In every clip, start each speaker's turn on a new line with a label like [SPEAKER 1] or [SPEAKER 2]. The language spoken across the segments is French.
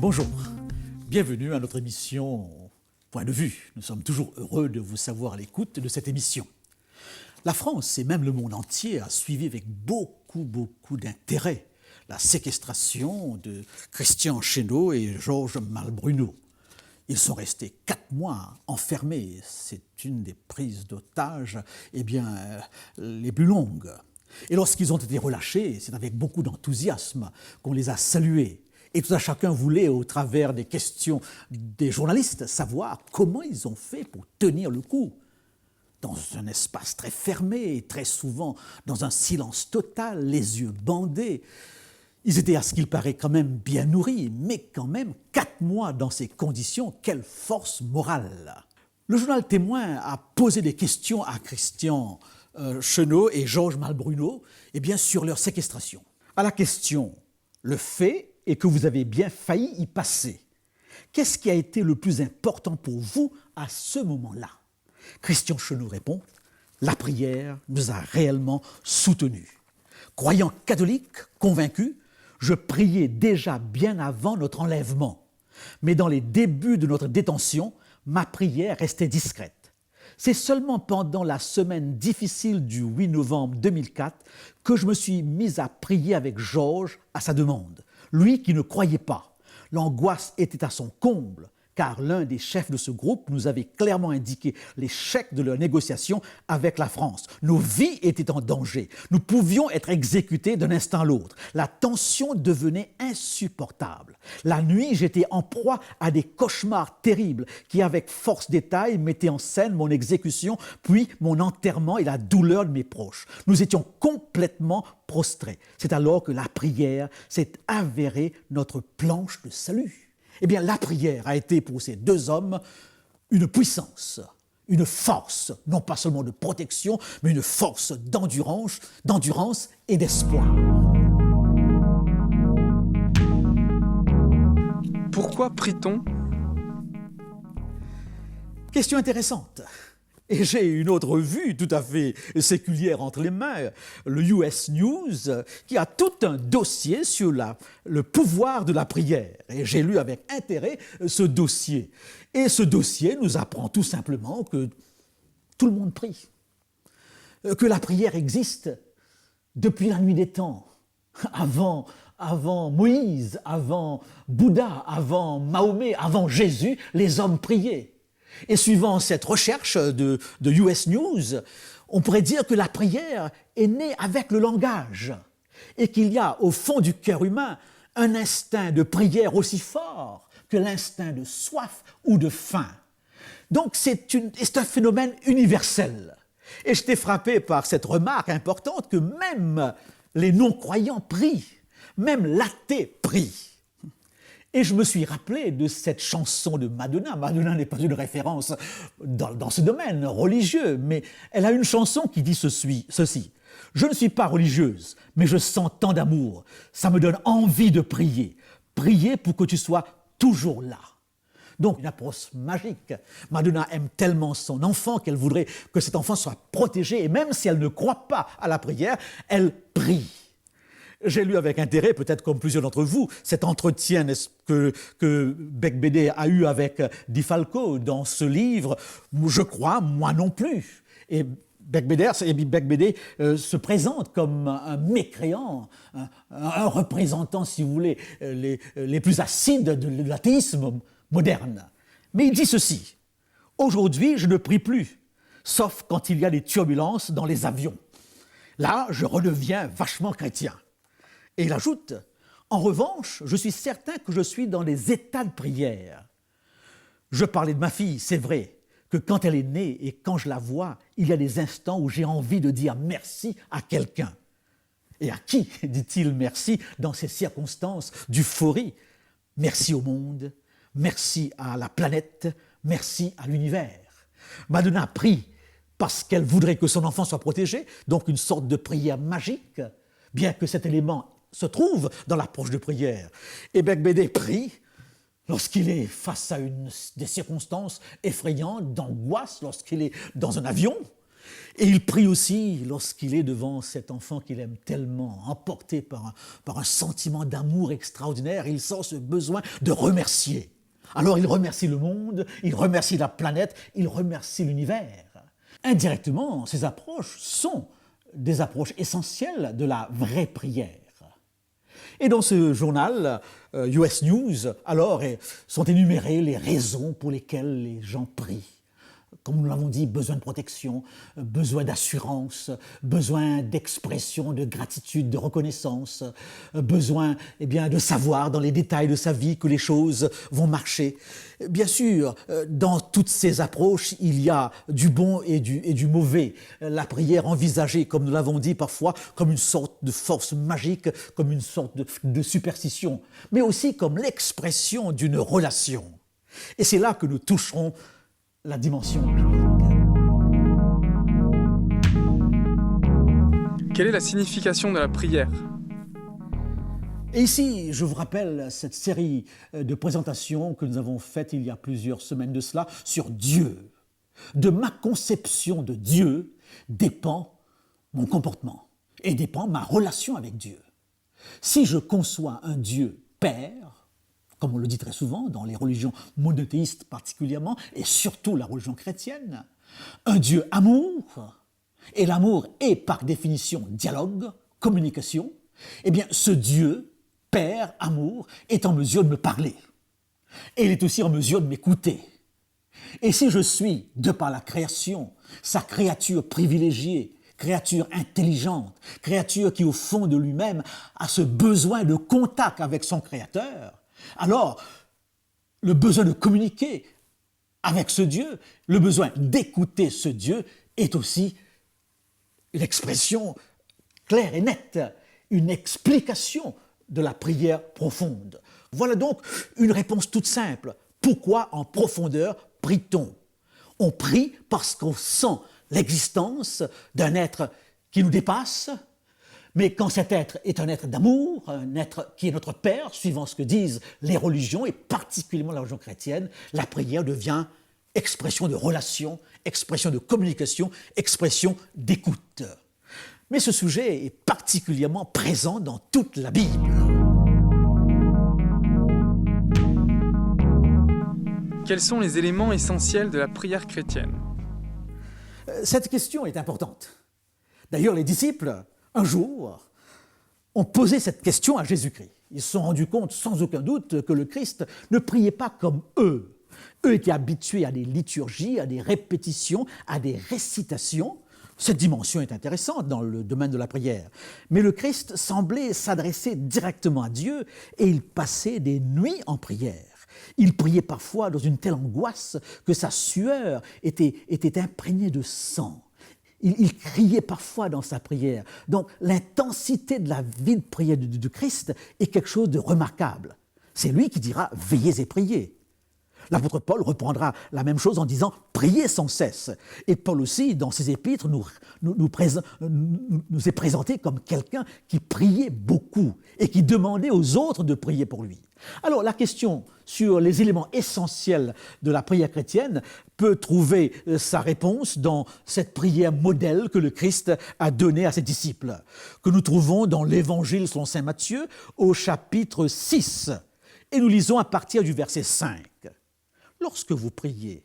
[SPEAKER 1] Bonjour, bienvenue à notre émission Point de vue. Nous sommes toujours heureux de vous savoir à l'écoute de cette émission. La France et même le monde entier a suivi avec beaucoup d'intérêt la séquestration de Christian Chesneau et Georges Malbruno. Ils sont restés 4 mois enfermés. C'est une des prises d'otages les plus longues. Et lorsqu'ils ont été relâchés, c'est avec beaucoup d'enthousiasme qu'on les a salués. Et tout à chacun voulait, au travers des questions des journalistes, savoir comment ils ont fait pour tenir le coup. Dans un espace très fermé, très souvent dans un silence total, les yeux bandés. Ils étaient, à ce qu'il paraît, quand même bien nourris, mais quand même 4 mois dans ces conditions, quelle force morale! Le journal Témoin a posé des questions à Christian Chesneau et Georges Malbruno sur leur séquestration. À la question « Le fait est que vous avez bien failli y passer. Qu'est-ce qui a été le plus important pour vous à ce moment-là » Christian Chesneau répond « La prière nous a réellement soutenus. Croyant catholique, convaincu, je priais déjà bien avant notre enlèvement. Mais dans les débuts de notre détention, ma prière restait discrète. C'est seulement pendant la semaine difficile du 8 novembre 2004 que je me suis mis à prier avec Georges à sa demande. Lui qui ne croyait pas. L'angoisse était à son comble, car l'un des chefs de ce groupe nous avait clairement indiqué l'échec de leur négociation avec la France. Nos vies étaient en danger. Nous pouvions être exécutés d'un instant à l'autre. La tension devenait insupportable. La nuit, j'étais en proie à des cauchemars terribles qui, avec force détail, mettaient en scène mon exécution, puis mon enterrement et la douleur de mes proches. Nous étions complètement prostrés. C'est alors que la prière s'est avérée notre planche de salut. La prière a été pour ces 2 hommes une puissance, une force, non pas seulement de protection, mais une force d'endurance et d'espoir.
[SPEAKER 2] Pourquoi prie-t-on ?
[SPEAKER 1] Question intéressante. Et j'ai une autre vue tout à fait séculière entre les mains, le US News, qui a tout un dossier sur le pouvoir de la prière. Et j'ai lu avec intérêt ce dossier. Et ce dossier nous apprend tout simplement que tout le monde prie, que la prière existe depuis la nuit des temps, avant Moïse, avant Bouddha, avant Mahomet, avant Jésus, les hommes priaient. Et suivant cette recherche de US News, on pourrait dire que la prière est née avec le langage et qu'il y a au fond du cœur humain un instinct de prière aussi fort que l'instinct de soif ou de faim. Donc c'est un phénomène universel. Et j'étais frappé par cette remarque importante que même les non-croyants prient, même l'athée prie. Et je me suis rappelé de cette chanson de Madonna. Madonna n'est pas une référence dans ce domaine religieux, mais elle a une chanson qui dit ceci. « Je ne suis pas religieuse, mais je sens tant d'amour. Ça me donne envie de prier. Prier pour que tu sois toujours là. » Donc, une approche magique. Madonna aime tellement son enfant qu'elle voudrait que cet enfant soit protégé. Et même si elle ne croit pas à la prière, elle prie. J'ai lu avec intérêt, peut-être comme plusieurs d'entre vous, cet entretien que Becbédé a eu avec Di Falco dans ce livre. Je crois, moi non plus. Et Becbédé se présente comme un mécréant, un représentant, si vous voulez, les plus acides de l'athéisme moderne. Mais il dit ceci: « Aujourd'hui, je ne prie plus, sauf quand il y a des turbulences dans les avions. Là, je redeviens vachement chrétien. » Et il ajoute « En revanche, je suis certain que je suis dans les états de prière. Je parlais de ma fille, c'est vrai, que quand elle est née et quand je la vois, il y a des instants où j'ai envie de dire merci à quelqu'un. Et à qui dit-il merci dans ces circonstances d'euphorie? Merci au monde, merci à la planète, merci à l'univers. » Madonna prie parce qu'elle voudrait que son enfant soit protégé, donc une sorte de prière magique, bien que cet élément se trouve dans l'approche de prière. Et Becbédé prie lorsqu'il est face à des circonstances effrayantes, d'angoisse, lorsqu'il est dans un avion. Et il prie aussi lorsqu'il est devant cet enfant qu'il aime tellement, emporté par un sentiment d'amour extraordinaire. Il sent ce besoin de remercier. Alors il remercie le monde, il remercie la planète, il remercie l'univers. Indirectement, ces approches sont des approches essentielles de la vraie prière. Et dans ce journal, US News, alors, sont énumérées les raisons pour lesquelles les gens prient. Comme nous l'avons dit, besoin de protection, besoin d'assurance, besoin d'expression, de gratitude, de reconnaissance, besoin de savoir dans les détails de sa vie que les choses vont marcher. Bien sûr, dans toutes ces approches, il y a du bon et du mauvais. La prière envisagée, comme nous l'avons dit parfois, comme une sorte de force magique, comme une sorte de superstition, mais aussi comme l'expression d'une relation. Et c'est là que nous toucherons la dimension biblique.
[SPEAKER 2] Quelle est la signification de la prière ?
[SPEAKER 1] Et ici, je vous rappelle cette série de présentations que nous avons faites il y a plusieurs semaines de cela sur Dieu. De ma conception de Dieu dépend mon comportement et dépend ma relation avec Dieu. Si je conçois un Dieu Père, comme on le dit très souvent dans les religions monothéistes particulièrement, et surtout la religion chrétienne, un Dieu amour, et l'amour est par définition dialogue, communication, eh bien ce Dieu, Père, amour, est en mesure de me parler. Et il est aussi en mesure de m'écouter. Et si je suis, de par la création, sa créature privilégiée, créature intelligente, créature qui au fond de lui-même a ce besoin de contact avec son Créateur, alors, le besoin de communiquer avec ce Dieu, le besoin d'écouter ce Dieu est aussi une expression claire et nette, une explication de la prière profonde. Voilà donc une réponse toute simple. Pourquoi en profondeur prie-t-on ? On prie parce qu'on sent l'existence d'un être qui nous dépasse, mais quand cet être est un être d'amour, un être qui est notre Père, suivant ce que disent les religions, et particulièrement la religion chrétienne, la prière devient expression de relation, expression de communication, expression d'écoute. Mais ce sujet est particulièrement présent dans toute la Bible.
[SPEAKER 2] Quels sont les éléments essentiels de la prière chrétienne ?
[SPEAKER 1] Cette question est importante. D'ailleurs, les disciples, un jour, ont posé cette question à Jésus-Christ. Ils se sont rendus compte, sans aucun doute, que le Christ ne priait pas comme eux. Eux étaient habitués à des liturgies, à des répétitions, à des récitations. Cette dimension est intéressante dans le domaine de la prière. Mais le Christ semblait s'adresser directement à Dieu et il passait des nuits en prière. Il priait parfois dans une telle angoisse que sa sueur était imprégnée de sang. Il criait parfois dans sa prière. Donc l'intensité de la vie de prière du Christ est quelque chose de remarquable. C'est lui qui dira « veillez et priez ». L'apôtre Paul reprendra la même chose en disant « priez sans cesse ». Et Paul aussi, dans ses épîtres, nous est présenté comme quelqu'un qui priait beaucoup et qui demandait aux autres de prier pour lui. Alors la question sur les éléments essentiels de la prière chrétienne peut trouver sa réponse dans cette prière modèle que le Christ a donnée à ses disciples, que nous trouvons dans l'Évangile selon saint Matthieu au chapitre 6. Et nous lisons à partir du verset 5. « Lorsque vous priez,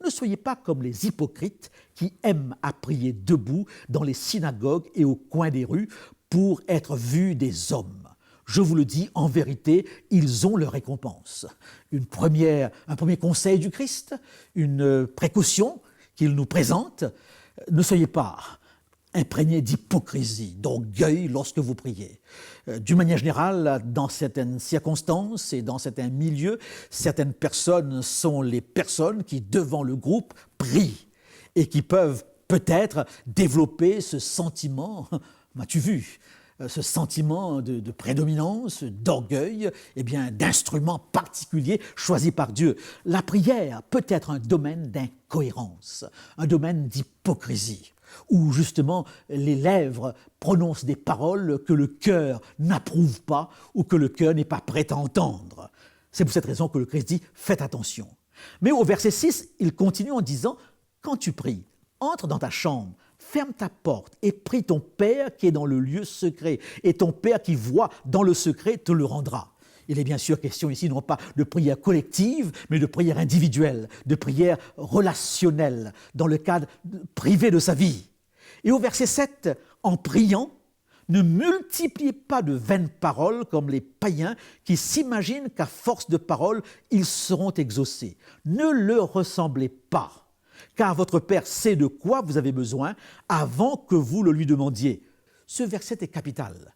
[SPEAKER 1] ne soyez pas comme les hypocrites qui aiment à prier debout dans les synagogues et au coin des rues pour être vus des hommes. Je vous le dis, en vérité, ils ont leur récompense. » Un premier conseil du Christ, une précaution qu'il nous présente. Ne soyez pas imprégné d'hypocrisie, d'orgueil lorsque vous priez. D'une manière générale, dans certaines circonstances et dans certains milieux, certaines personnes sont les personnes qui, devant le groupe, prient et qui peuvent peut-être développer ce sentiment, m'as-tu vu ? Ce sentiment de prédominance, d'orgueil, d'instrument particulier choisi par Dieu. La prière peut être un domaine d'incohérence, un domaine d'hypocrisie, où justement les lèvres prononcent des paroles que le cœur n'approuve pas ou que le cœur n'est pas prêt à entendre. C'est pour cette raison que le Christ dit « faites attention ». Mais au verset 6, il continue en disant « quand tu pries, entre dans ta chambre, ferme ta porte et prie ton Père qui est dans le lieu secret. Et ton Père qui voit dans le secret te le rendra. Il est bien sûr question ici non pas de prière collective, mais de prière individuelle, de prière relationnelle, dans le cadre privé de sa vie. Et au verset 7, en priant, ne multipliez pas de vaines paroles comme les païens qui s'imaginent qu'à force de paroles, ils seront exaucés. Ne leur ressemblez pas, car votre Père sait de quoi vous avez besoin avant que vous le lui demandiez. Ce verset est capital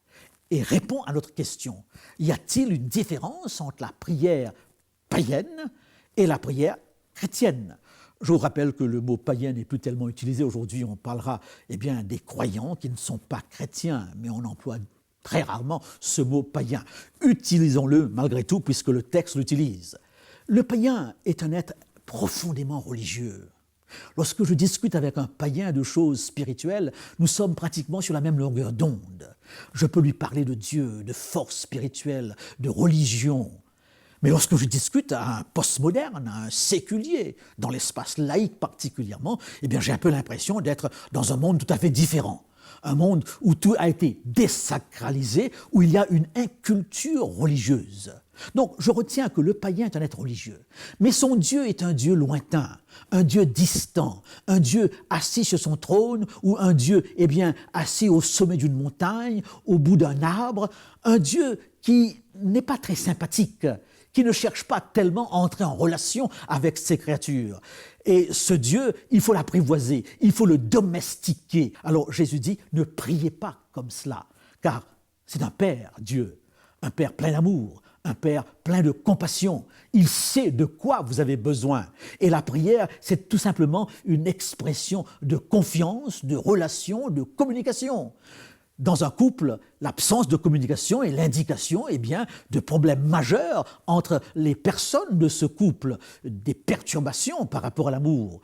[SPEAKER 1] et répond à notre question. Y a-t-il une différence entre la prière païenne et la prière chrétienne ? Je vous rappelle que le mot païen n'est plus tellement utilisé. Aujourd'hui, on parlera des croyants qui ne sont pas chrétiens, mais on emploie très rarement ce mot païen. Utilisons-le malgré tout, puisque le texte l'utilise. Le païen est un être profondément religieux. Lorsque je discute avec un païen de choses spirituelles, nous sommes pratiquement sur la même longueur d'onde. Je peux lui parler de Dieu, de force spirituelle, de religion. Mais lorsque je discute à un postmoderne, à un séculier, dans l'espace laïque particulièrement, j'ai un peu l'impression d'être dans un monde tout à fait différent. Un monde où tout a été désacralisé, où il y a une inculture religieuse. Donc, je retiens que le païen est un être religieux. Mais son Dieu est un Dieu lointain, un Dieu distant, un Dieu assis sur son trône ou un Dieu, assis au sommet d'une montagne, au bout d'un arbre, un Dieu qui n'est pas très sympathique, qui ne cherche pas tellement à entrer en relation avec ses créatures. Et ce Dieu, il faut l'apprivoiser, il faut le domestiquer. Alors Jésus dit, ne priez pas comme cela, car c'est un Père, Dieu, un Père plein d'amour, un Père plein de compassion. Il sait de quoi vous avez besoin. Et la prière, c'est tout simplement une expression de confiance, de relation, de communication. Dans un couple, l'absence de communication est l'indication de problèmes majeurs entre les personnes de ce couple, des perturbations par rapport à l'amour.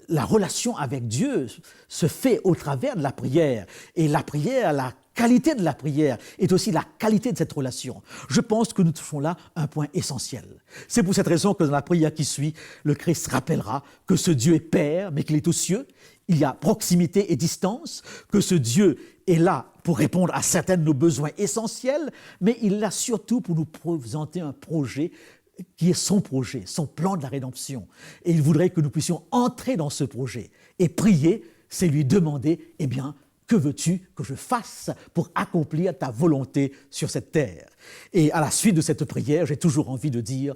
[SPEAKER 1] La relation avec Dieu se fait au travers de la prière. Et la prière, la qualité de la prière est aussi la qualité de cette relation. Je pense que nous touchons là un point essentiel. C'est pour cette raison que dans la prière qui suit, le Christ rappellera que ce Dieu est Père, mais qu'il est aux cieux. Il y a proximité et distance, que ce Dieu est là pour répondre à certains de nos besoins essentiels, mais il est là surtout pour nous présenter un projet qui est son projet, son plan de la rédemption. Et il voudrait que nous puissions entrer dans ce projet. Et prier, c'est lui demander, que veux-tu que je fasse pour accomplir ta volonté sur cette terre ? Et à la suite de cette prière, j'ai toujours envie de dire,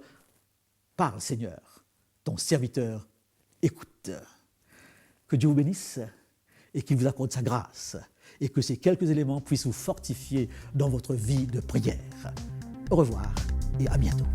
[SPEAKER 1] parle Seigneur, ton serviteur écoute. Que Dieu vous bénisse et qu'il vous accorde sa grâce et que ces quelques éléments puissent vous fortifier dans votre vie de prière. Au revoir et à bientôt.